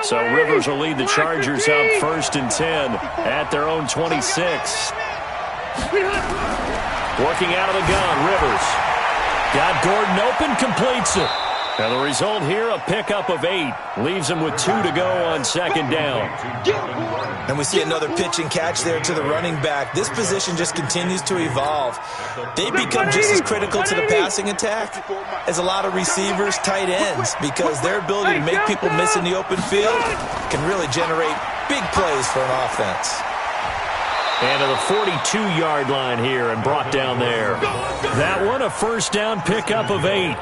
So Rivers will lead the Chargers up 1st and 10 at their own 26. Working out of the gun, Rivers. Got Gordon open, completes it. And the result here, a pickup of 8. Leaves him with 2 to go on 2nd down. And we see another pitch and catch there to the running back. This position just continues to evolve. They become just as critical to the passing attack as a lot of receivers, tight ends, because their ability to make people miss in the open field can really generate big plays for an offense. And to the 42-yard line here and brought down there. That one, a 1st down pickup of 8.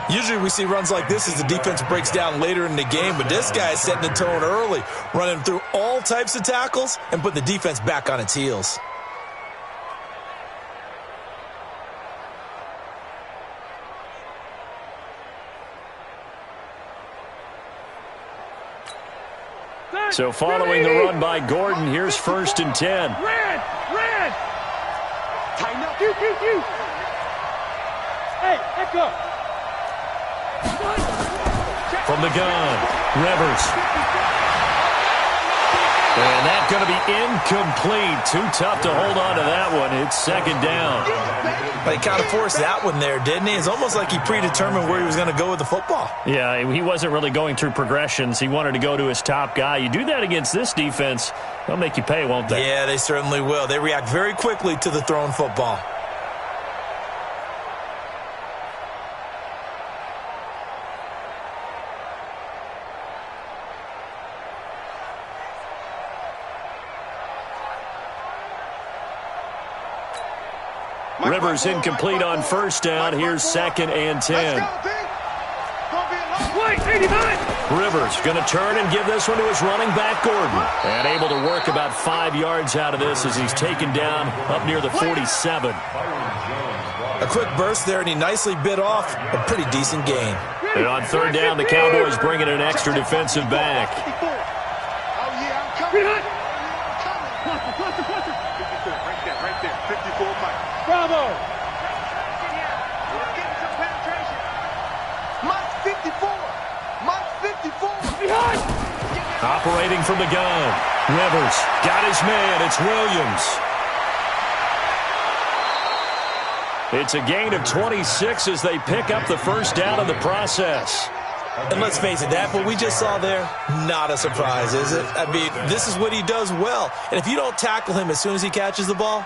Usually we see runs like this as the defense breaks down later in the game, but this guy is setting the tone early, running through all types of tackles and putting the defense back on its heels. So following the run by Gordon, here's 1st and 10. Red! Tighten up. Hey, let's go. From the gun, Rivers. And that's going to be incomplete. Too tough to hold on to that one. It's 2nd down. But he kind of forced that one there, didn't he? It's almost like he predetermined where he was going to go with the football. Yeah, he wasn't really going through progressions. He wanted to go to his top guy. You do that against this defense, they'll make you pay, won't they? Yeah, they certainly will. They react very quickly to the thrown football. Rivers incomplete on 1st down. Here's 2nd and 10. Rivers going to turn and give this one to his running back, Gordon. And able to work about 5 yards out of this as he's taken down up near the 47. A quick burst there, and he nicely bit off a pretty decent gain. And on 3rd down, the Cowboys bring in an extra defensive back. Bravo! Operating from the gun. Rivers got his man. It's Williams. It's a gain of 26 as they pick up the 1st down in the process. And let's face it, that what we just saw there, not a surprise, is it? I mean, this is what he does well. And if you don't tackle him as soon as he catches the ball,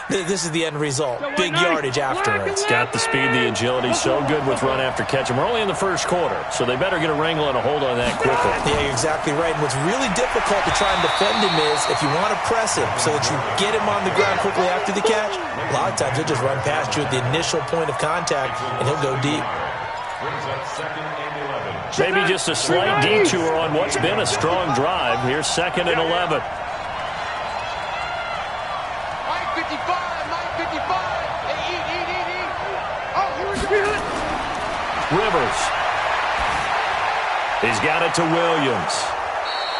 this is the end result. Big yardage afterwards. Got the speed, the agility, so good with run after catch. And we're only in the 1st quarter, so they better get a wrangle and a hold on that quickly. Yeah, you're exactly right. And what's really difficult to try and defend him is if you want to press him so that you get him on the ground quickly after the catch, a lot of times he'll just run past you at the initial point of contact, and he'll go deep. Maybe just a slight detour on what's been a strong drive. Here's 2nd and 11. Rivers. He's got it to Williams.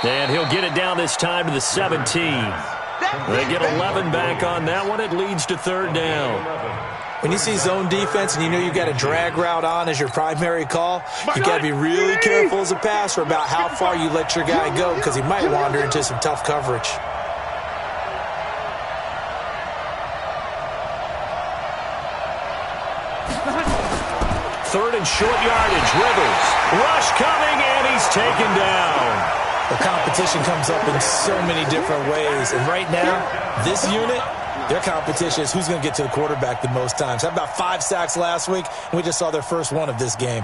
And he'll get it down this time to the 17. They get 11 back on that one. It leads to 3rd down. When you see zone defense and you know you've got a drag route on as your primary call, you've got to be really careful as a passer about how far you let your guy go because he might wander into some tough coverage. Third and short yardage. Rivers. Rush coming, and he's taken down. The competition comes up in so many different ways. And right now, this unit, their competition is who's going to get to the quarterback the most times. Had about 5 sacks last week, and we just saw their first one of this game.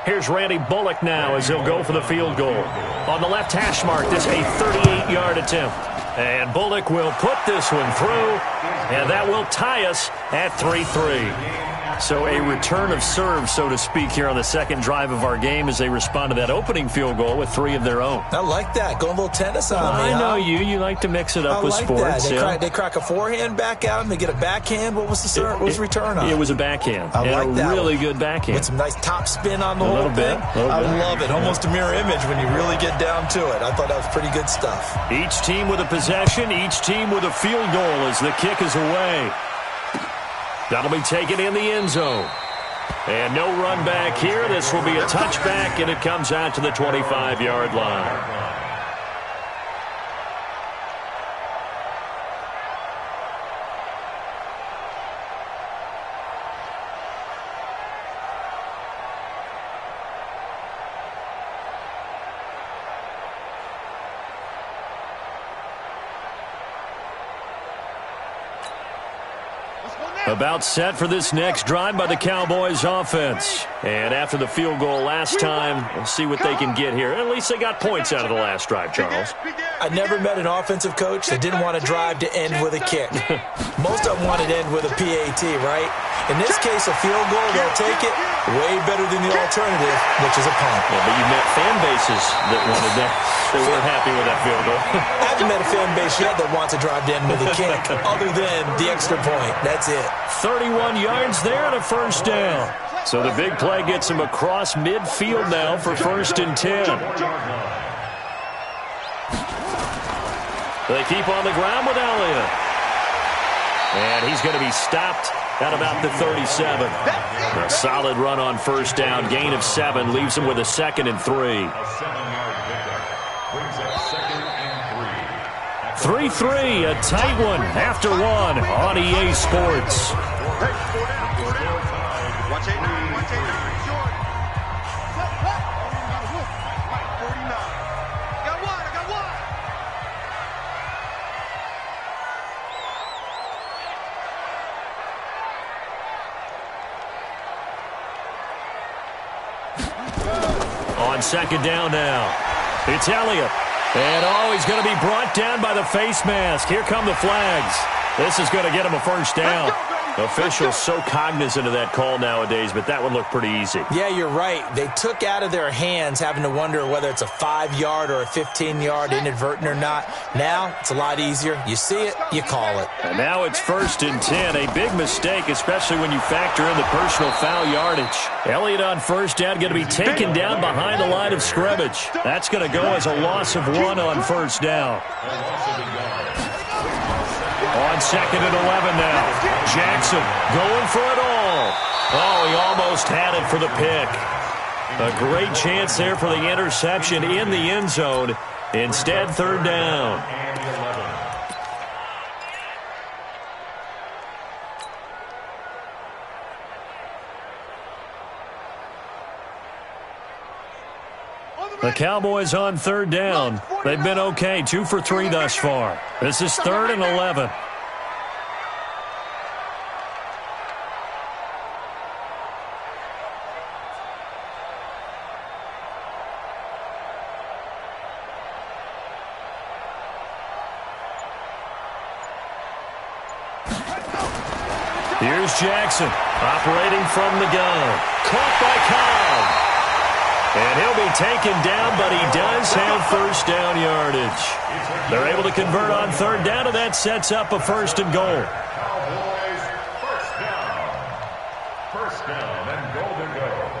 Here's Randy Bullock now as he'll go for the field goal. On the left hash mark, this a 38-yard attempt. And Bullock will put this one through, and that will tie us at 3-3. So a return of serve, so to speak, here on the 2nd drive of our game as they respond to that opening field goal with 3 of their own. I like that. Going a little tennis on me. I know you. You like to mix it up with sports. They crack a forehand back out and they get a backhand. What was the serve? What was the return on? It was a backhand. I like that. Really good backhand. With some nice top spin on the whole thing. I love it. Almost a mirror image when you really get down to it. I thought that was pretty good stuff. Each team with a possession, each team with a field goal as the kick is away. That'll be taken in the end zone. And no run back here. This will be a touchback, and it comes out to the 25-yard line. About set for this next drive by the Cowboys offense. And after the field goal last time, we'll see what they can get here. At least they got points out of the last drive, Charles. I never met an offensive coach that didn't want a drive to end with a kick. Most of them wanted to end with a PAT, right? In this case, a field goal, they'll take it. Way better than the alternative, which is a punt. Yeah, but you met fan bases that wanted that. They weren't happy with that field goal. I haven't met a fan base yet that wants a drive to end with a kick, other than the extra point. That's it. 31 yards there and a first down. So the big play gets him across midfield now for 1st and 10. They keep on the ground with Elliott. And he's going to be stopped at about the 37. A solid run on first down. Gain of 7 leaves him with a 2nd and 3. 3-3, a tight one after 1 on EA Sports. On 2nd down now. It's Elliott. And, he's going to be brought down by the face mask. Here come the flags. This is going to get him a first down. Officials so cognizant of that call nowadays, but that one looked pretty easy. Yeah, you're right. They took out of their hands having to wonder whether it's a 5-yard or a 15-yard inadvertent or not. Now, it's a lot easier. You see it, you call it. And now it's 1st and 10. A big mistake, especially when you factor in the personal foul yardage. Elliott on first down going to be taken down behind the line of scrimmage. That's going to go as a loss of 1 on first down. On 2nd and 11 now. Jackson going for it all. He almost had it for the pick. A great chance there for the interception in the end zone. Instead, 3rd down. The Cowboys on 3rd down. They've been okay, 2 for 3 thus far. This is 3rd and 11. Here's Jackson, operating from the gun. Caught by Cobb. And he'll be taken down, but he does have first down yardage. They're able to convert on 3rd down, and that sets up a 1st and goal. Cowboys, first down and goal to go.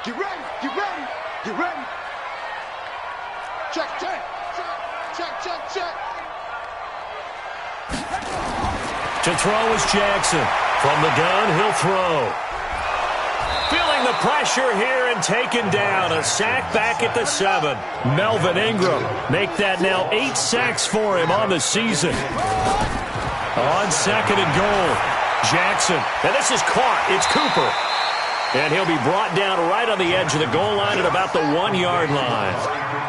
Get ready, get ready, get ready. Check, check, check, check, check. To throw is Jackson. From the gun, he'll throw. Feeling the pressure here and taken down. A sack back at the 7. Melvin Ingram make that now 8 sacks for him on the season. On 2nd and goal. Jackson. And this is caught. It's Cooper. And he'll be brought down right on the edge of the goal line at about the 1-yard line.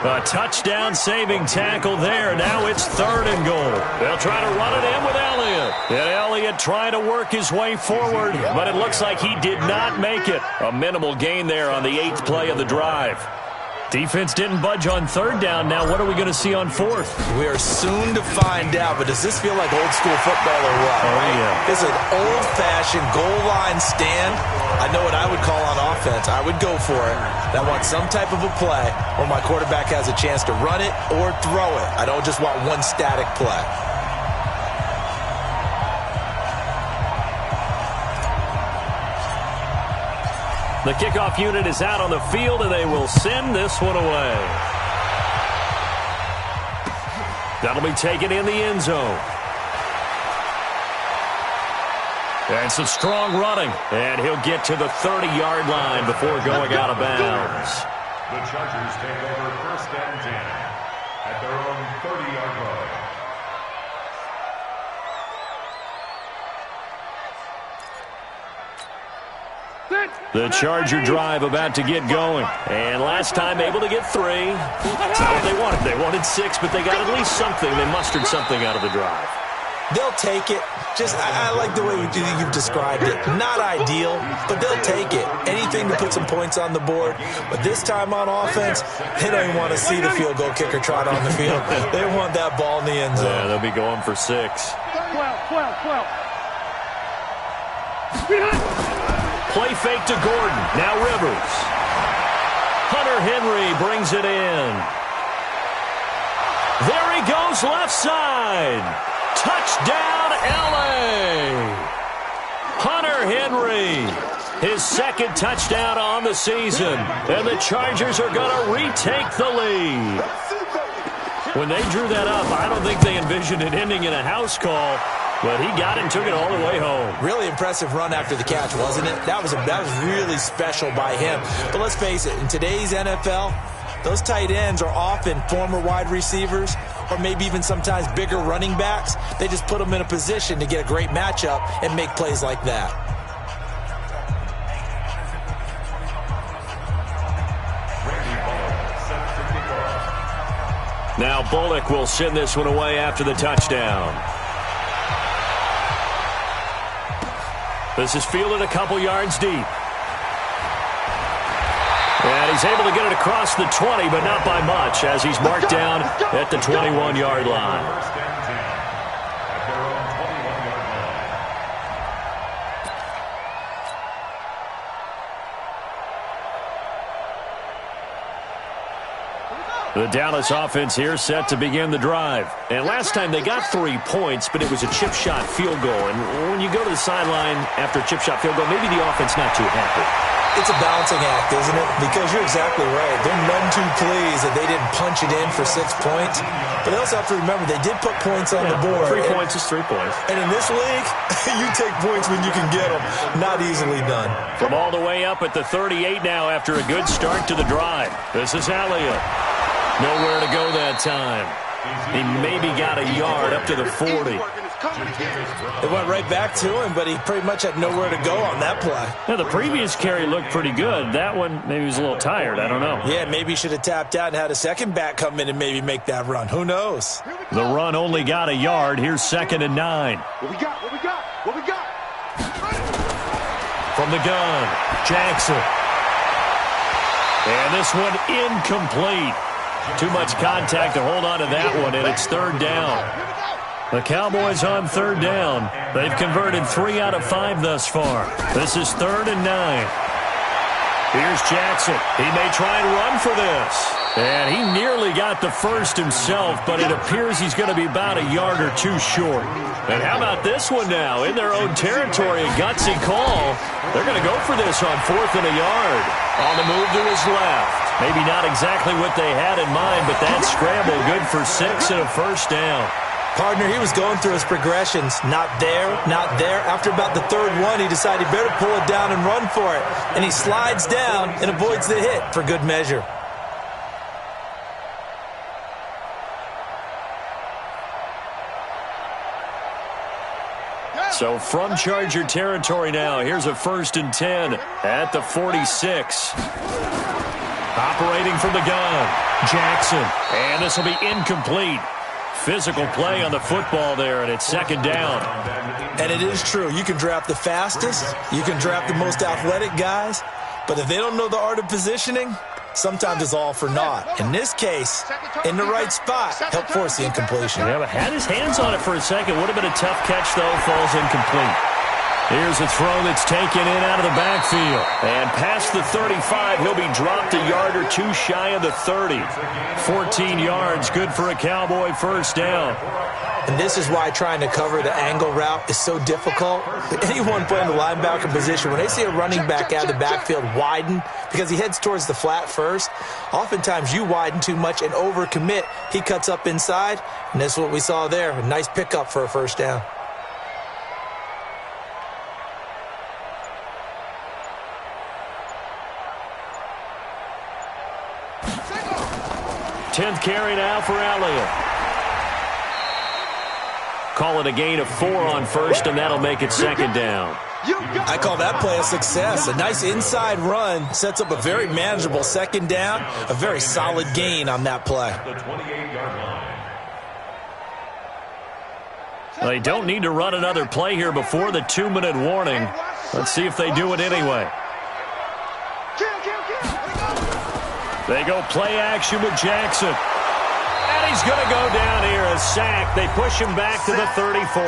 A touchdown-saving tackle there. Now it's 3rd and goal. They'll try to run it in with Elliott. And Elliott trying to work his way forward, but it looks like he did not make it. A minimal gain there on the 8th play of the drive. Defense didn't budge on third down. Now what are we going to see on fourth? We are soon to find out, but does this feel like old school football or what? Oh, yeah. It's an old-fashioned goal line stand. I know what I would call on offense. I would go for it. I want some type of a play where my quarterback has a chance to run it or throw it. I don't just want one static play. The kickoff unit is out on the field, and they will send this one away. That'll be taken in the end zone. And some strong running. And he'll get to the 30-yard line before going out of bounds. The Chargers take over 1st and 10 at their own 30-yard line. The Charger drive about to get going. And last time able to get 3. That's not what they wanted. They wanted 6, but they got at least something. They mustered something out of the drive. They'll take it. I like the way you've described it. Not ideal, but they'll take it. Anything to put some points on the board. But this time on offense, they don't even want to see the field goal kicker trot on the field. They want that ball in the end zone. Yeah, they'll be going for 6. 12. Play fake to Gordon. Now Rivers. Hunter Henry brings it in. There he goes left side. Touchdown, L.A. Hunter Henry. His 2nd touchdown on the season. And the Chargers are going to retake the lead. When they drew that up, I don't think they envisioned it ending in a house call. But he got it and took it all the way home. Really impressive run after the catch, wasn't it? That was really special by him. But let's face it, in today's NFL, those tight ends are often former wide receivers or maybe even sometimes bigger running backs. They just put them in a position to get a great matchup and make plays like that. Now Bullock will send this one away after the touchdown. This is fielded a couple yards deep. And he's able to get it across the 20, but not by much, as he's marked down at the 21-yard line. 1st and 10 at their own 21-yard line. The Dallas offense here set to begin the drive. And last time they got 3 points, but it was a chip shot field goal. And when you go to the sideline after a chip shot field goal, maybe the offense not too happy. It's a balancing act, isn't it? Because you're exactly right. They're none too pleased that they didn't punch it in for 6 points. But they also have to remember they did put points on the board. 3 points is 3 points. And in this league, you take points when you can get them. Not easily done. From all the way up at the 38 now after a good start to the drive. This is Elliott. Nowhere to go that time. He maybe got a yard up to the 40. It went right back to him, but he pretty much had nowhere to go on that play. Now, the previous carry looked pretty good. That one, maybe he was a little tired. I don't know. Yeah, maybe he should have tapped out and had a second back come in and maybe make that run. Who knows? The run only got a yard. Here's 2nd and 9. What we got? From the gun, Jackson. And this one incomplete. Too much contact to hold on to that one, and it's 3rd down. The Cowboys on 3rd down. They've converted 3 out of 5 thus far. This is 3rd and 9. Here's Jackson. He may try and run for this. And he nearly got the first himself, but it appears he's going to be about a yard or 2 short. And how about this one now? In their own territory, a gutsy call. They're going to go for this on 4th and a yard. On the move to his left. Maybe not exactly what they had in mind, but that scramble good for 6 and a 1st down. Partner, he was going through his progressions. Not there, not there. After about the 3rd one, he decided he better pull it down and run for it. And he slides down and avoids the hit for good measure. So from Charger territory now, here's a 1st and 10 at the 46. Operating from the gun, Jackson. And this will be incomplete. Physical play on the football there, and it's 2nd down. And it is true. You can draft the fastest. You can draft the most athletic guys. But if they don't know the art of positioning, sometimes it's all for naught. In this case, in the right spot, helped force the incompletion. Yeah, but had his hands on it for a second. Would have been a tough catch, though. Falls incomplete. Here's a throw that's taken in out of the backfield. And past the 35, he'll be dropped a yard or two shy of the 30. 14 yards, good for a Cowboy first down. And this is why trying to cover the angle route is so difficult. Anyone playing the linebacker position, when they see a running back out of the backfield widen because he heads towards the flat first, oftentimes you widen too much and overcommit. He cuts up inside, and that's what we saw there. A nice pickup for a first down. Tenth carry now for Elliott. Call it a gain of 4 on first, and that'll make it second down. I call that play a success. A nice inside run sets up a very manageable second down. A very solid gain on that play. They don't need to run another play here before the 2-minute warning. Let's see if they do it anyway. They go play action with Jackson. And he's going to go down here, a sack. They push him back to the 34.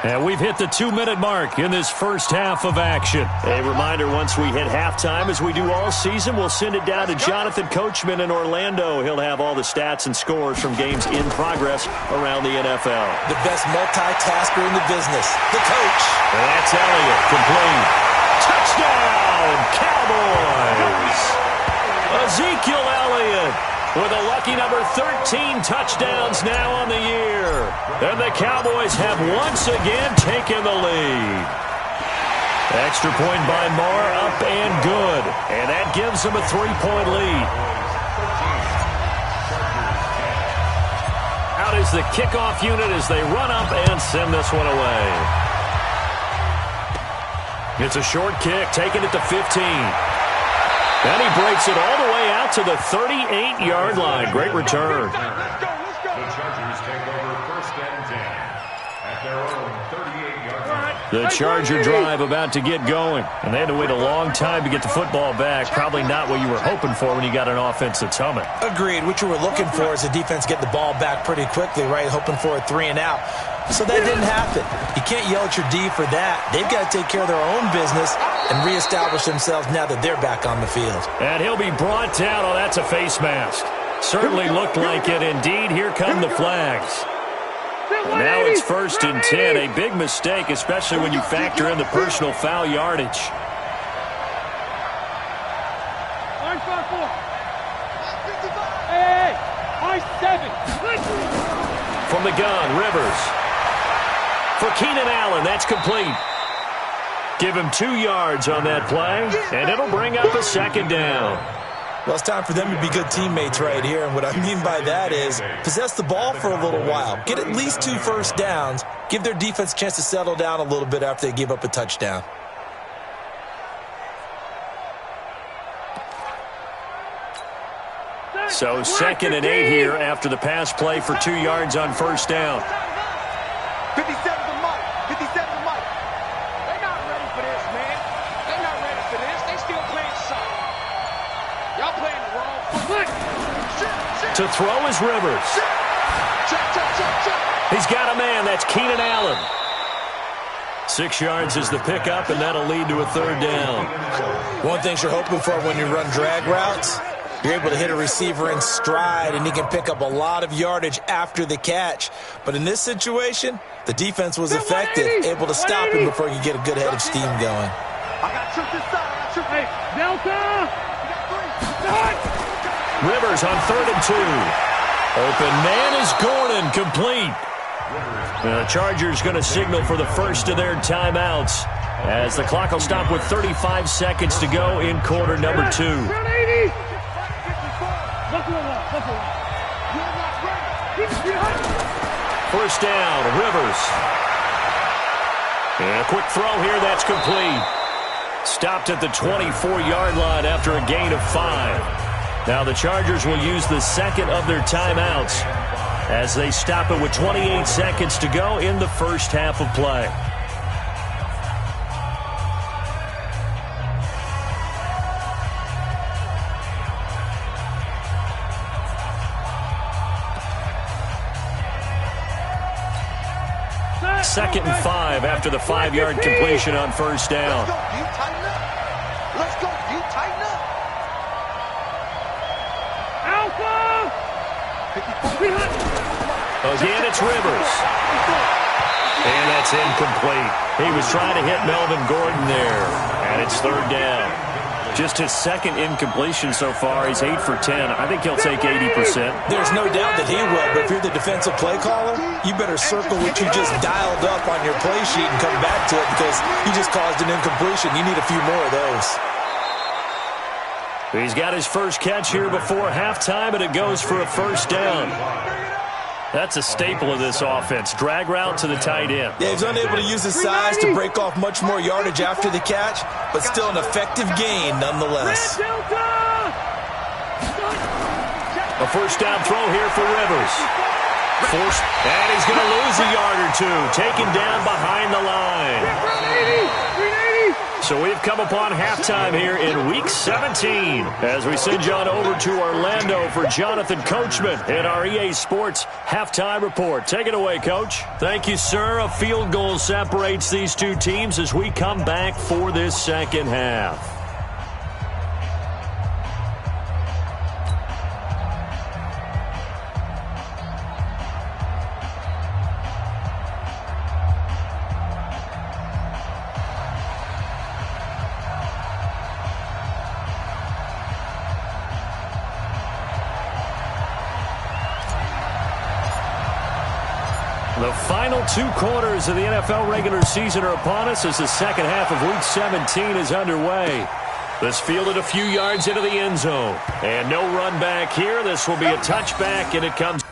And we've hit the 2-minute mark in this first half of action. A reminder, once we hit halftime, as we do all season, we'll send it down to Jonathan Coachman in Orlando. He'll have all the stats and scores from games in progress around the NFL. The best multitasker in the business, the coach. And that's Elliott, complete. Touchdown, Cowboys! Ezekiel Elliott with a lucky number 13 touchdowns now on the year. And the Cowboys have once again taken the lead. Extra point by Marr, up and good. And that gives them a 3-point lead. Out is the kickoff unit as they run up and send this one away. It's a short kick, taking it to 15. And he breaks it all the way out to the 38-yard line. Great return. The Chargers take over first and 10 at their own 38-yard line. The Charger drive about to get going. And they had to wait a long time to get the football back. Probably not what you were hoping for when you got an offense that's humming. Agreed. What you were looking for is the defense get the ball back pretty quickly, right? Hoping for a 3-and-out. So that didn't happen. You can't yell at your D for that. They've got to take care of their own business and reestablish themselves now that they're back on the field. And he'll be brought down. Oh, that's a face mask. Certainly looked like it. Indeed, here come the flags. And now it's first and 10. A big mistake, especially when you factor in the personal foul yardage. From the gun, Rivers. For Keenan Allen, that's complete. Give him 2 yards on that play, and it'll bring up a second down. Well, it's time for them to be good teammates right here, and what I mean by that is possess the ball for a little while. Get at least 2 first downs. Give their defense a chance to settle down a little bit after they give up a touchdown. So 2nd and 8 here after the pass play for 2 yards on first down. 57 to Mike. 57 to Mike. They're not ready for this, man. They're not ready for this. They still playing soft. Y'all playing the wrong foot. To throw is Rivers. He's got a man. That's Keenan Allen. 6 yards is the pickup, and that'll lead to a 3rd down. One thing you're hoping for when you run drag routes, you're able to hit a receiver in stride, and he can pick up a lot of yardage after the catch. But in this situation, the defense was effective, able to stop him before you get a good head of steam going. I got tripped this side. I got tripped. Hey, Delta! Rivers on 3rd and 2. Open man is Gordon, complete. The Chargers going to signal for the first of their timeouts as the clock will stop with 35 seconds to go in quarter number 2. First down, Rivers. And a quick throw here, that's complete. Stopped at the 24-yard line after a gain of 5. Now the Chargers will use the second of their timeouts as they stop it with 28 seconds to go in the first half of play. 2nd and 5 after the 5-yard completion on first down. Let's go, D. Tighten up. Let's go, D. Tighten up. Alpha! Again, it's Rivers. And that's incomplete. He was trying to hit Melvin Gordon there. And it's 3rd down. Just his 2nd incompletion so far. He's 8 for 10. I think he'll take 80%. There's no doubt that he will, but if you're the defensive play caller, you better circle what you just dialed up on your play sheet and come back to it because you just caused an incompletion. You need a few more of those. He's got his first catch here before halftime, and it goes for a first down. That's a staple of this offense. Drag route to the tight end. Yeah, he's unable to use his size to break off much more yardage after the catch, but still an effective gain nonetheless. A first down throw here for Rivers. Forced, and he's going to lose a yard or two. Taken down behind the line. So we've come upon halftime here in Week 17 as we send you on over to Orlando for Jonathan Coachman in our EA Sports Halftime Report. Take it away, Coach. Thank you, sir. A field goal separates these two teams as we come back for this second half. The final 2 quarters of the NFL regular season are upon us as the second half of Week 17 is underway. This fielded a few yards into the end zone. And no run back here. This will be a touchback, and it comes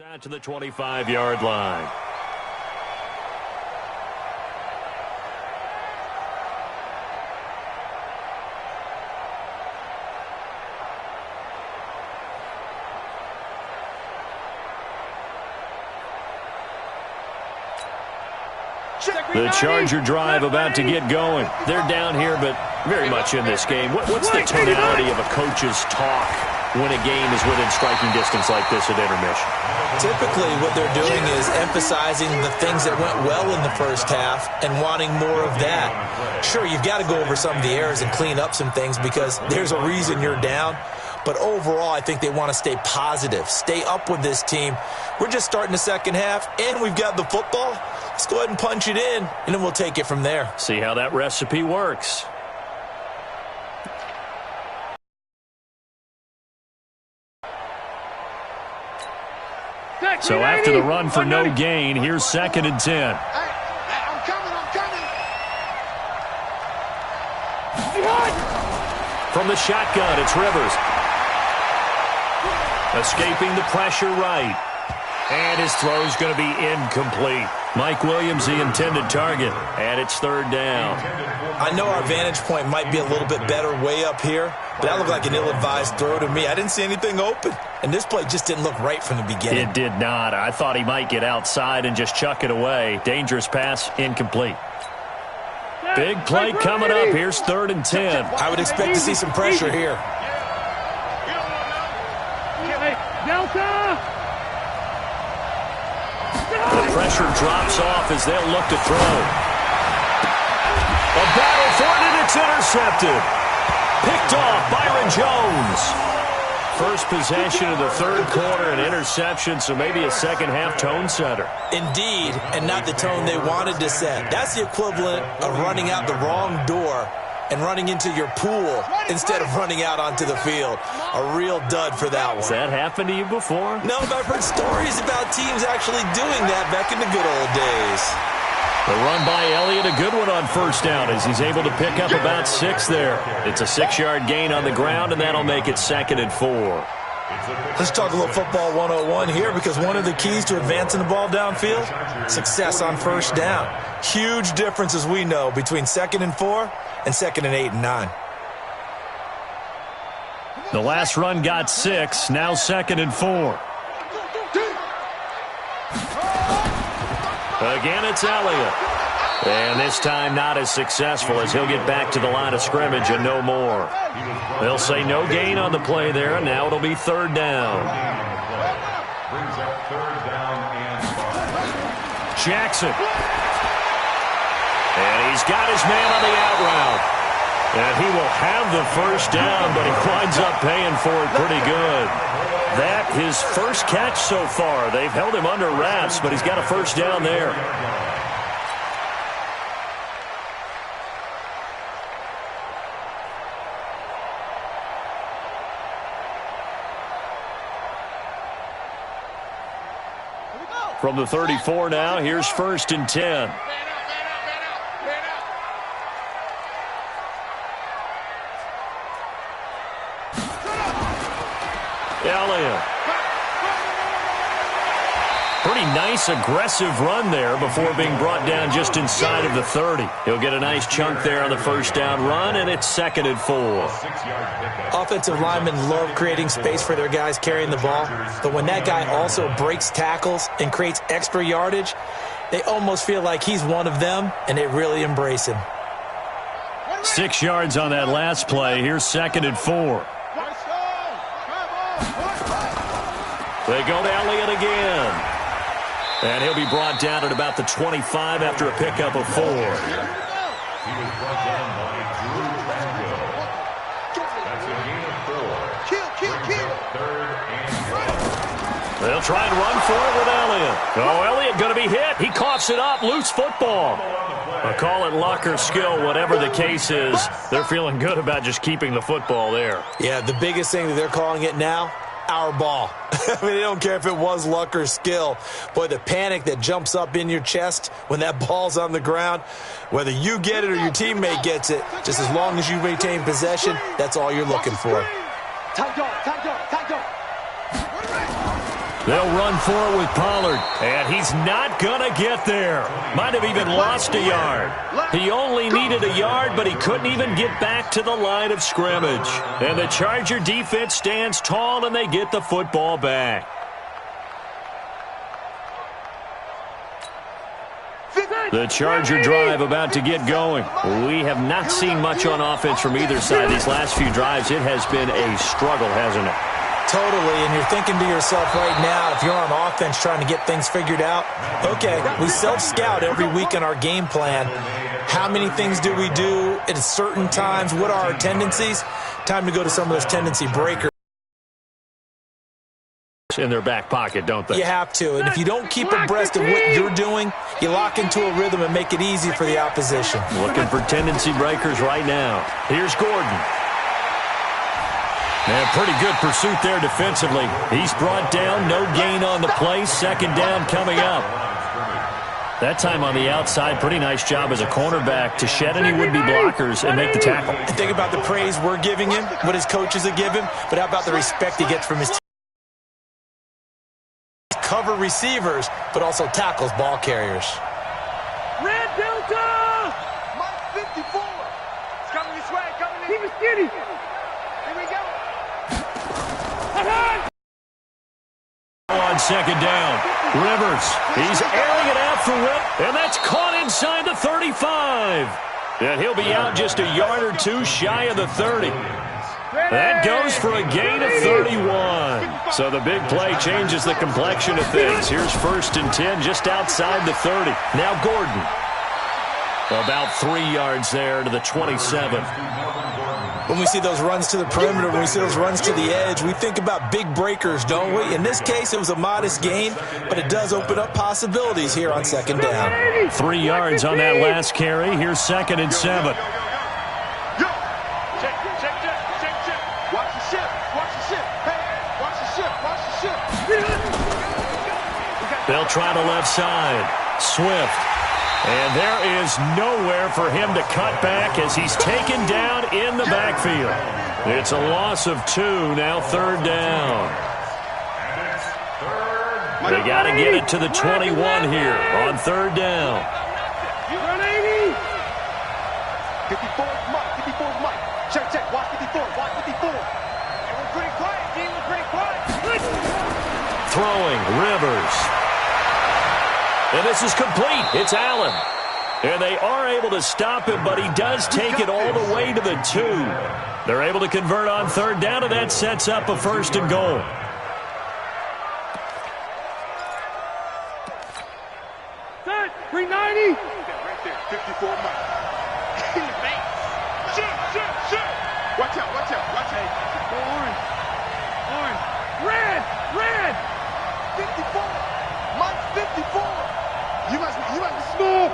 Out to the 25-yard line. The Charger drive about to get going. They're down here, but very much in this game. What's the tonality of a coach's talk when a game is within striking distance like this at intermission? Typically, what they're doing is emphasizing the things that went well in the first half and wanting more of that. Sure, you've got to go over some of the errors and clean up some things because there's a reason you're down. But overall, I think they want to stay positive, stay up with this team. We're just starting the second half, and we've got the football. Let's go ahead and punch it in, and then we'll take it from there. See how that recipe works. So after the run for no gain, here's 2nd and 10. I'm coming. From the shotgun, it's Rivers. Escaping the pressure right. And his throw's going to be incomplete. Mike Williams, the intended target, and it's 3rd down. I know our vantage point might be a little bit better way up here, but that looked like an ill-advised throw to me. I didn't see anything open, and this play just didn't look right from the beginning. It did not. I thought he might get outside and just chuck it away. Dangerous pass, incomplete. Big play coming up. Here's 3rd and 10. I would expect to see some pressure here. Delta! The pressure drops off as they'll look to throw. A battle for it, and it's intercepted. Picked off Byron Jones. First possession of the 3rd quarter, an interception, so maybe a second-half tone setter. Indeed, and not the tone they wanted to set. That's the equivalent of running out the wrong door and running into your pool instead of running out onto the field. A real dud for that one. Has that happened to you before? No, but I've heard stories about teams actually doing that back in the good old days. The run by Elliott, a good one on 1st down as he's able to pick up about 6 there. It's a 6-yard gain on the ground, and that'll make it 2nd and 4. Let's talk a little football 101 here because one of the keys to advancing the ball downfield, success on 1st down. Huge difference, as we know, between 2nd and 4 and 2nd and 8 and 9. The last run got 6, now 2nd and 4. Again, it's Elliott. And this time not as successful as he'll get back to the line of scrimmage and no more. They'll say no gain on the play there, and now it'll be 3rd down. Brings up 3rd down and 5. Jackson. And he's got his man on the out route. And he will have the 1st down, but he winds up paying for it pretty good. That his first catch so far. They've held him under wraps, but he's got a 1st down there. From the 34 now, here's 1st and 10. Elliott. Pretty nice, aggressive run there before being brought down just inside of the 30. He'll get a nice chunk there on the 1st down run, and it's 2nd and 4. Offensive linemen love creating space for their guys carrying the ball, but when that guy also breaks tackles and creates extra yardage, they almost feel like he's one of them, and they really embrace him. 6 yards on that last play. Here's 2nd and 4. They go to Elliott again. And he'll be brought down at about the 25 after a pickup of 4. He was brought down by Drew Tranquil. That's a gain of 4. Kill. 3rd and 1. They'll try and run for it with Elliott. Oh, Elliott going to be hit. He coughs it up. Loose football. Call it luck or skill, whatever the case is. They're feeling good about just keeping the football there. Yeah, the biggest thing that they're calling it now, our ball. I mean, they don't care if it was luck or skill. Boy, the panic that jumps up in your chest when that ball's on the ground, whether you get it or your teammate gets it, just as long as you maintain possession, that's all you're looking for. Tight dog. They'll run for it with Pollard, and he's not going to get there. Might have even lost a yard. He only needed a yard, but he couldn't even get back to the line of scrimmage. And the Charger defense stands tall, and they get the football back. The Charger drive about to get going. We have not seen much on offense from either side these last few drives. It has been a struggle, hasn't it? Totally, and you're thinking to yourself right now, if you're on offense trying to get things figured out, okay, we self-scout every week in our game plan. How many things do we do at certain times? What are our tendencies? Time to go to some of those tendency breakers. In their back pocket, don't they? You have to, and if you don't keep abreast of what you're doing, you lock into a rhythm and make it easy for the opposition. Looking for tendency breakers right now. Here's Gordon. And pretty good pursuit there defensively. He's brought down, no gain on the play. Second down coming up. That time on the outside, pretty nice job as a cornerback to shed any would-be blockers and make the tackle. Think about the praise we're giving him, what his coaches have given him, but how about the respect he gets from his team? Cover receivers, but also tackles ball carriers. Red Delta! Mike 54. It's coming this way, coming in. Keep it skinny. Here we go. On second down, Rivers. He's airing it out for Rip, and that's caught inside the 35. And he'll be out just a yard or two shy of the 30. That goes for a gain of 31. So the big play changes the complexion of things. Here's 1st and 10 just outside the 30. Now Gordon. About 3 yards there to the 27. When we see those runs to the perimeter, when we see those runs to the edge, we think about big breakers, don't we? In this case, it was a modest gain, but it does open up possibilities here on second down. 3 yards on that last carry. Here's 2nd and 7. They'll try the left side. Swift. And there is nowhere for him to cut back as he's taken down in the backfield. It's a loss of 2, now 3rd down. They got to get it to the 21 here on 3rd down. 54 Mike, 54 Mike. Check, watch 54, watch 54. And we're pretty quiet, team, we're pretty quiet. Throwing, Rivers. And this is complete. It's Allen. And they are able to stop him, but he does take it all the way to the 2. They're able to convert on 3rd down, and that sets up a 1st and goal. Set, 390. Right there, 54 Mike. In the face. Shoot. Watch out. Go orange. Red. 54. Mike 54. You must be smooth.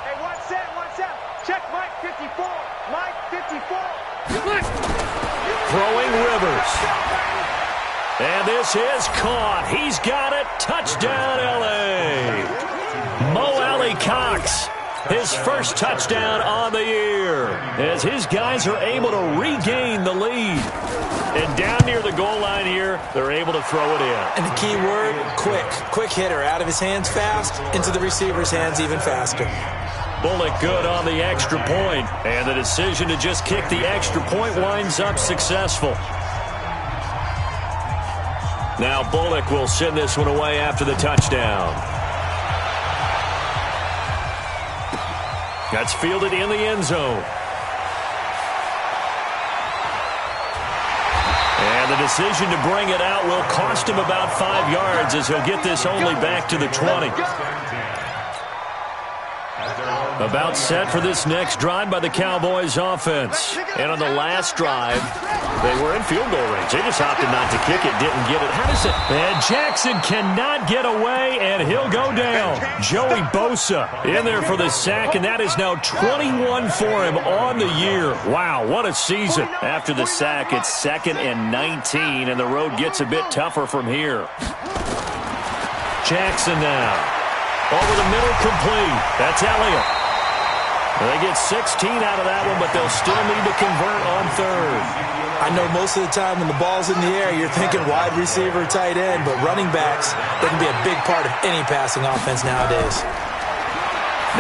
Hey, watch out. Check Mike 54. Mike 54. Throwing Rivers. And this is caught. He's got it. Touchdown, L.A. Mo Alley Cox. His first touchdown on the year as his guys are able to regain the lead. And down near the goal line here, they're able to throw it in. And the key word, quick. Quick hitter. Out of his hands fast, into the receiver's hands even faster. Bullock good on the extra point. And the decision to just kick the extra point winds up successful. Now Bullock will send this one away after the touchdown. That's fielded in the end zone. And the decision to bring it out will cost him about 5 yards as he'll get this only back to the 20. About set for this next drive by the Cowboys offense. And on the last drive, they were in field goal range. They just opted not to kick it, didn't get it. How does it? And Jackson cannot get away, and he'll go down. Joey Bosa in there for the sack, and that is now 21 for him on the year. Wow, what a season. After the sack, it's 2nd and 19, and the road gets a bit tougher from here. Jackson now. Over the middle, complete. That's Elliott. They get 16 out of that one, but they'll still need to convert on third. I know most of the time when the ball's in the air, you're thinking wide receiver, tight end, but running backs, they can be a big part of any passing offense nowadays.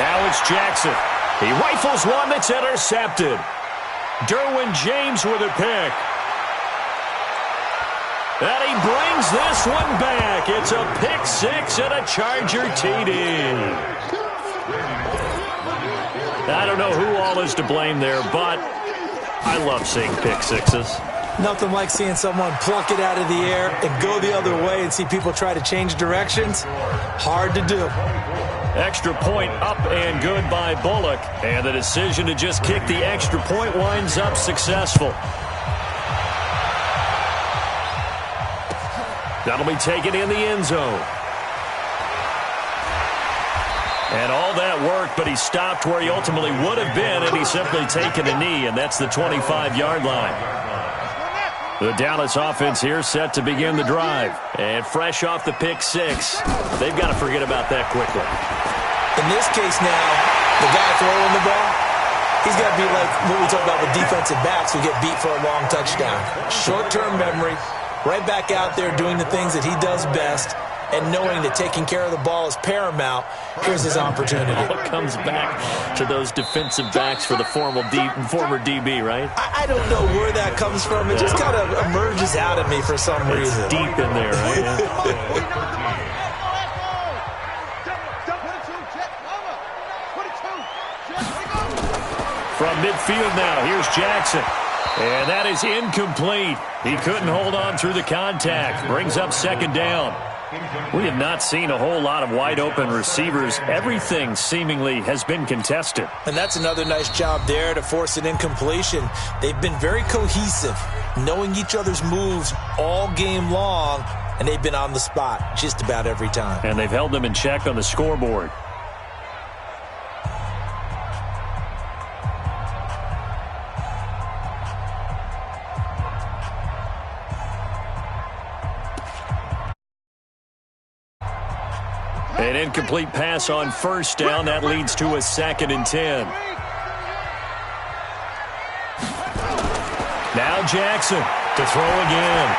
Now it's Jackson. He rifles one that's intercepted. Derwin James with a pick. And he brings this one back. It's a pick six and a Charger TD. I don't know who all is to blame there, but I love seeing pick sixes. Nothing like seeing someone pluck it out of the air and go the other way and see people try to change directions. Hard to do. Extra point up and good by Bullock. And the decision to just kick the extra point winds up successful. That'll be taken in the end zone. And all that worked, but he stopped where he ultimately would have been, and he's simply taken a knee, and that's the 25-yard line. The Dallas offense here set to begin the drive. And fresh off the pick six, they've got to forget about that quickly. In this case now, the guy throwing the ball, he's got to be like what we talk about with defensive backs who get beat for a long touchdown. Short-term memory, right back out there doing the things that he does best, and knowing that taking care of the ball is paramount. Here's his opportunity. It comes back to those defensive backs for the former DB, right? I don't know where that comes from. It just kind of emerges out of me for some reason. It's deep in there, right? From midfield now, here's Jackson. And that is incomplete. He couldn't hold on through the contact. Brings up second down. We have not seen a whole lot of wide-open receivers. Everything seemingly has been contested. And that's another nice job there to force an incompletion. They've been very cohesive, knowing each other's moves all game long, and they've been on the spot just about every time. And they've held them in check on the scoreboard. An incomplete pass on first down. That leads to a 2nd and 10. Now Jackson to throw again.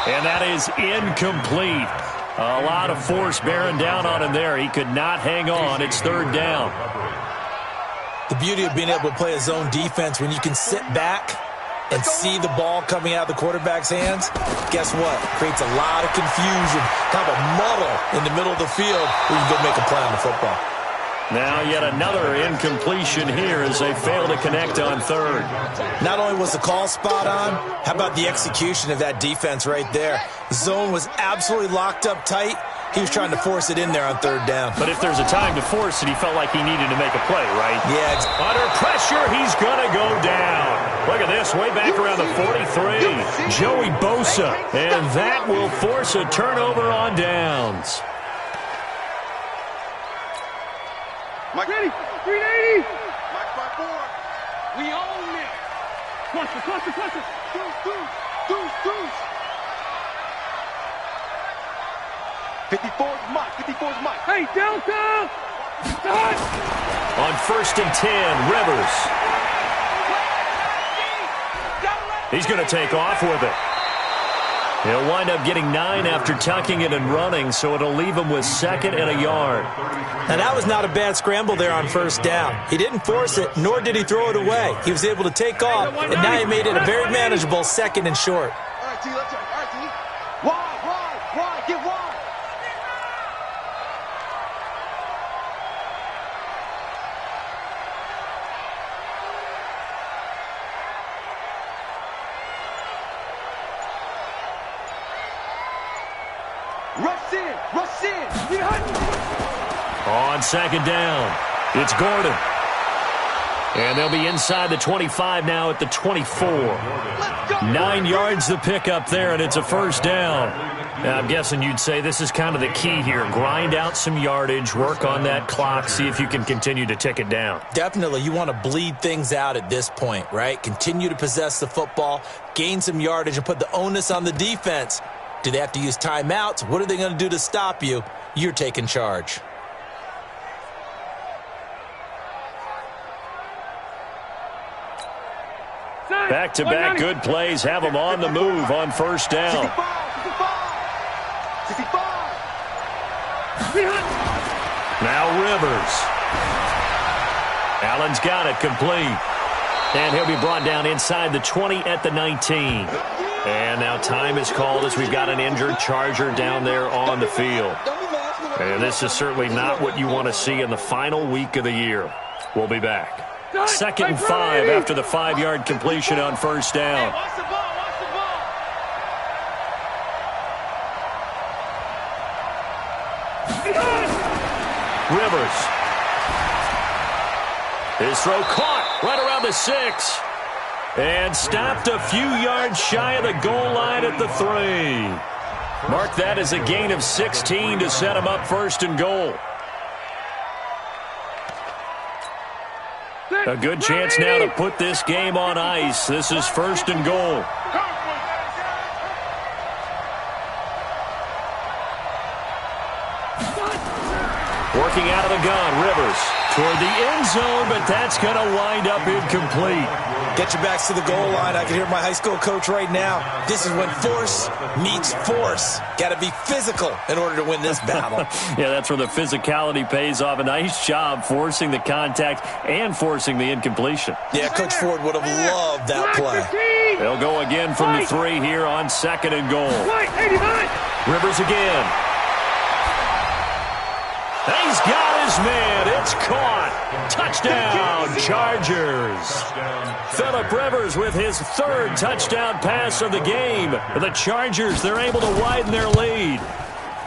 And that is incomplete. A lot of force bearing down on him there. He could not hang on. It's 3rd down. The beauty of being able to play a zone defense when you can sit back and see the ball coming out of the quarterback's hands, guess what? Creates a lot of confusion, kind of a muddle in the middle of the field where you can go make a play on the football. Now yet another incompletion here as they fail to connect on 3rd. Not only was the call spot on, how about the execution of that defense right there? The zone was absolutely locked up tight. He was trying to force it in there on 3rd down. But if there's a time to force it, he felt like he needed to make a play, right? Yeah. Under pressure, he's going to go down. Look at this, way back around the 43. Joey Bosa, and that will force a turnover on downs. Mike, ready? 380. Mike, 5-4. We own it. Cluster. Deuce. 54's Mike. Hey, Delta! Start! On 1st and 10, Rivers. He's going to take off with it. He'll wind up getting 9 after tucking it and running, so it'll leave him with 2nd and a yard. Now, that was not a bad scramble there on 1st down. He didn't force it, nor did he throw it away. He was able to take off, and now he made it a very manageable 2nd and short. All right, T, let's go. All right, T. Wide. Get wide. Rush in. On 2nd down, it's Gordon. And they'll be inside the 25 now at the 24. 9 yards the pickup there, and it's a 1st down. Now, I'm guessing you'd say this is kind of the key here. Grind out some yardage, work on that clock, see if you can continue to tick it down. Definitely, you want to bleed things out at this point, right? Continue to possess the football, gain some yardage, and put the onus on the defense. Do they have to use timeouts? What are they going to do to stop you? You're taking charge. Back-to-back good plays have them on the move on first down. Now Rivers. Allen's got it complete. And he'll be brought down inside the 20 at the 19. And now time is called as we've got an injured Charger down there on the field. And this is certainly not what you want to see in the final week of the year. We'll be back. 2nd and 5 after the 5-yard completion on first down. Rivers. His throw caught right around the 6. And stopped a few yards shy of the goal line at the 3. Mark that as a gain of 16 to set him up 1st and goal. A good chance now to put this game on ice. This is 1st and goal. Working out of the gun, Rivers toward the end zone, but that's going to wind up incomplete. Get your backs to the goal line. I can hear my high school coach right now. This is when force meets force. Got to be physical in order to win this battle. Yeah, that's where the physicality pays off. A nice job forcing the contact and forcing the incompletion. Yeah, Coach Ford would have loved that play. They'll go again from the 3 here on 2nd and goal. Rivers again. He's got his man. It's caught. Touchdown, Chargers. Phillip Rivers with his 3rd touchdown pass of the game. The Chargers, they're able to widen their lead.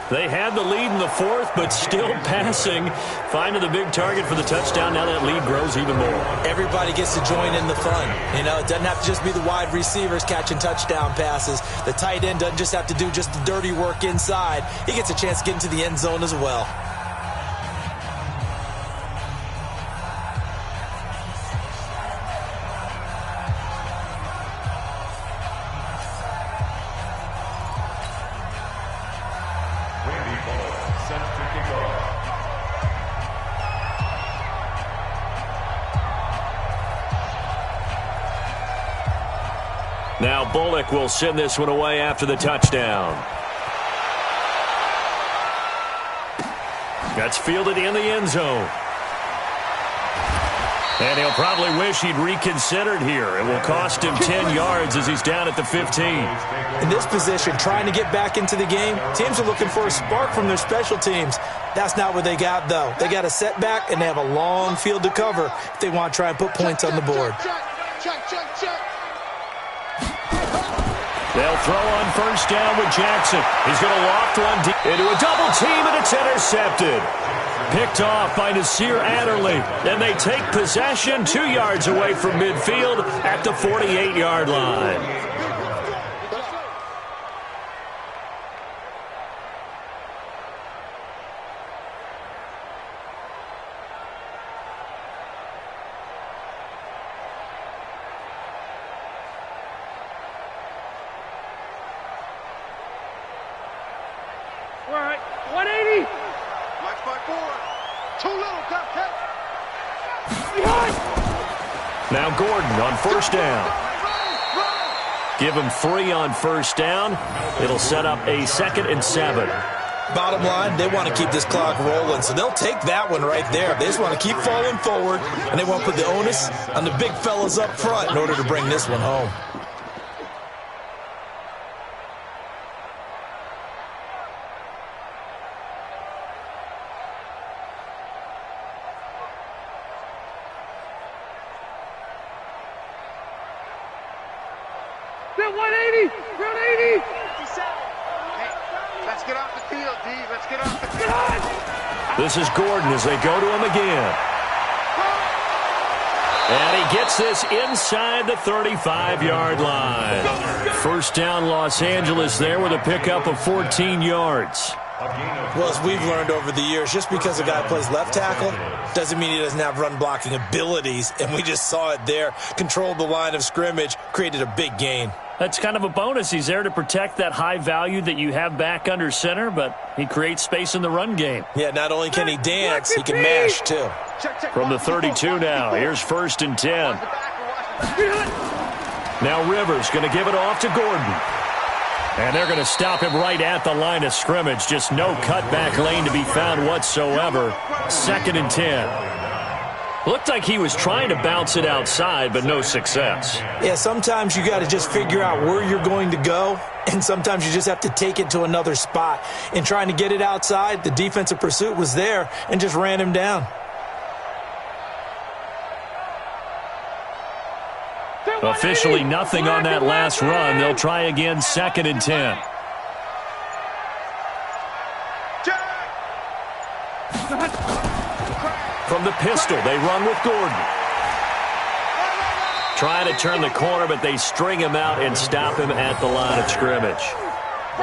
They had the lead in the 4th, but still passing. Finding the big target for the touchdown. Now that lead grows even more. Everybody gets to join in the fun. You know, it doesn't have to just be the wide receivers catching touchdown passes. The tight end doesn't just have to do just the dirty work inside. He gets a chance to get into the end zone as well. Now Bullock will send this one away after the touchdown. That's fielded in the end zone. And he'll probably wish he'd reconsidered here. It will cost him 10 yards as he's down at the 15. In this position, trying to get back into the game, teams are looking for a spark from their special teams. That's not what they got, though. They got a setback, and they have a long field to cover if they want to try and put points on the board. They'll throw on first down with Jackson. He's going to loft one deep into a double team, and it's intercepted. Picked off by Nasir Adderley. And they take possession 2 yards away from midfield at the 48-yard line. Now Gordon on first down. Give him 3 on first down. It'll set up a 2nd and 7. Bottom line, they want to keep this clock rolling, so they'll take that one right there. They just want to keep falling forward, and they want to put the onus on the big fellas up front in order to bring this one home. This is Gordon as they go to him again. And he gets this inside the 35-yard line. First down, Los Angeles there with a pickup of 14 yards. Well, as we've learned over the years, just because a guy plays left tackle doesn't mean he doesn't have run-blocking abilities, and we just saw it there. Controlled the line of scrimmage, created a big gain. That's kind of a bonus. He's there to protect that high value that you have back under center, but he creates space in the run game. Yeah, not only can he dance, he can mash, too. From the 32 now, here's 1st and 10. Now Rivers going to give it off to Gordon. And they're going to stop him right at the line of scrimmage. Just no cutback lane to be found whatsoever. 2nd and 10. Looked like he was trying to bounce it outside, but no success. Yeah, sometimes you got to just figure out where you're going to go, and sometimes you just have to take it to another spot. In trying to get it outside, the defensive pursuit was there and just ran him down. Officially nothing on that last run. They'll try again, 2nd and 10. From the pistol, they run with Gordon. Trying to turn the corner, but they string him out and stop him at the line of scrimmage.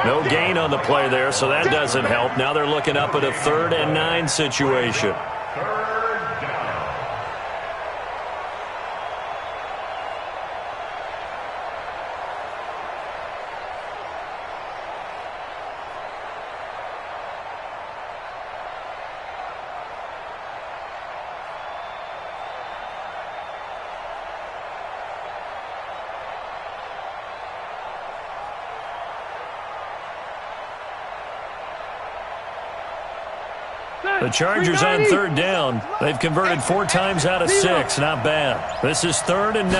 No gain on the play there, so that doesn't help. Now they're looking up at a 3rd and 9 situation. The Chargers on 3rd down. They've converted 4 times out of 6. Not bad. This is 3rd and 9.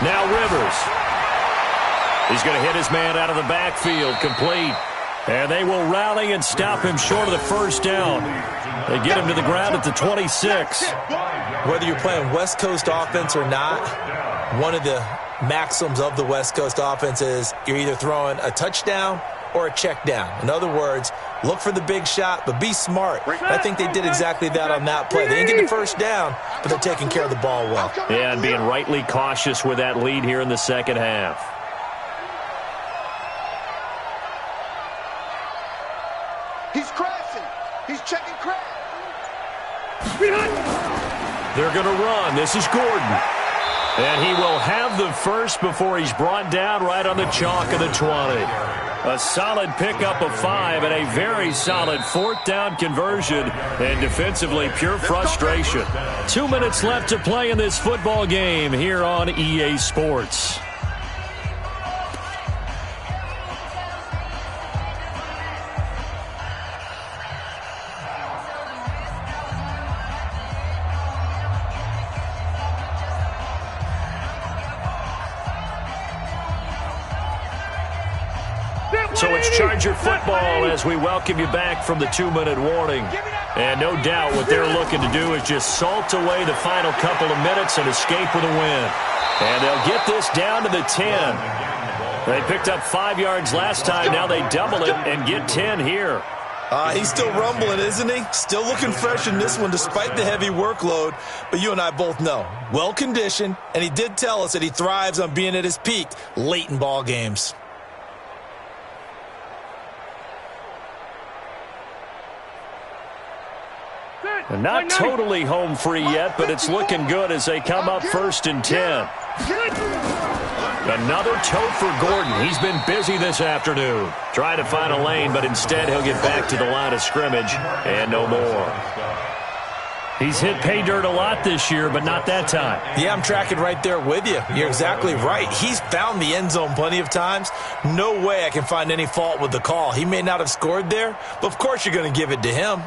Now Rivers. He's going to hit his man out of the backfield. Complete. And they will rally and stop him short of the 1st down. They get him to the ground at the 26. Whether you're playing West Coast offense or not, one of the maxims of the West Coast offense is you're either throwing a touchdown or a check down. In other words, look for the big shot, but be smart. I think they did exactly that on that play. They didn't get the 1st down, but they're taking care of the ball well. Yeah, and being rightly cautious with that lead here in the 2nd half. He's crashing. He's checking crash. They're going to run. This is Gordon. And he will have the first before he's brought down right on the chalk of the 20. A solid pickup of 5 and a very solid 4th down conversion. And defensively, pure frustration. 2 minutes left to play in this football game here on EA Sports. So it's Charger football as we welcome you back from the 2-minute warning. And no doubt what they're looking to do is just salt away the final couple of minutes and escape with a win. And they'll get this down to the 10. They picked up 5 yards last time. Now they double it and get 10 here. He's still rumbling, isn't he? Still looking fresh in this one despite the heavy workload. But you and I both know, well-conditioned, and he did tell us that he thrives on being at his peak late in ball games. And not totally home free yet, but it's looking good as they come up 1st and 10. Another toe for Gordon. He's been busy this afternoon. Trying to find a lane, but instead he'll get back to the line of scrimmage and no more. He's hit pay dirt a lot this year, but not that time. Yeah, I'm tracking right there with you. You're exactly right. He's found the end zone plenty of times. No way I can find any fault with the call. He may not have scored there, but of course you're going to give it to him.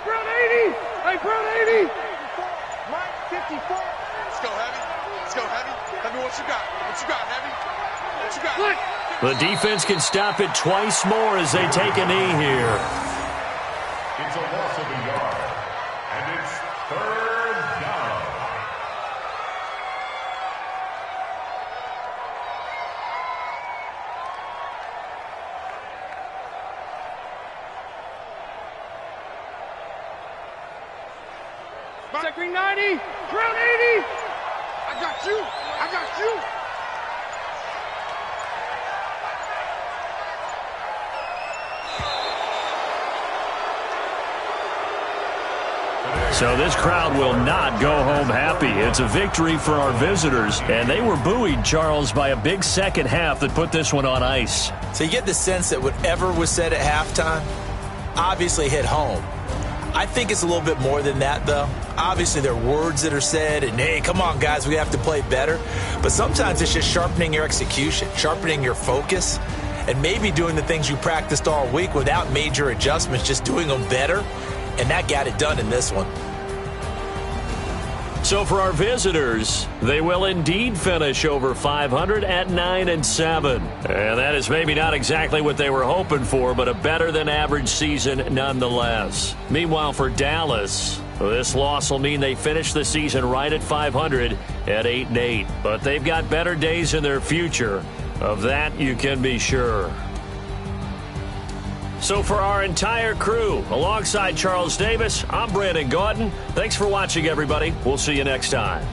Brown 80! Hey, Brown 80! Mike, 54. Let's go, Heavy. Let's go, Heavy. Heavy, what you got? What you got, Heavy? What you got? The defense can stop it twice more as they take a knee here. It's a loss of a yard, and it's 3rd down. Check green 90! Brown 80! I got you! I got you! So this crowd will not go home happy. It's a victory for our visitors, and they were buoyed, Charles, by a big second half that put this one on ice. So you get the sense that whatever was said at halftime obviously hit home. I think it's a little bit more than that, though. Obviously, there are words that are said, and, hey, come on, guys, we have to play better. But sometimes it's just sharpening your execution, sharpening your focus, and maybe doing the things you practiced all week without major adjustments, just doing them better. And that got it done in this one. So for our visitors, they will indeed finish over 500 at 9-7. And that is maybe not exactly what they were hoping for, but a better than average season nonetheless. Meanwhile, for Dallas, this loss will mean they finish the season right at 500 at 8-8. But they've got better days in their future. Of that, you can be sure. So for our entire crew, alongside Charles Davis, I'm Brandon Gaudin. Thanks for watching, everybody. We'll see you next time.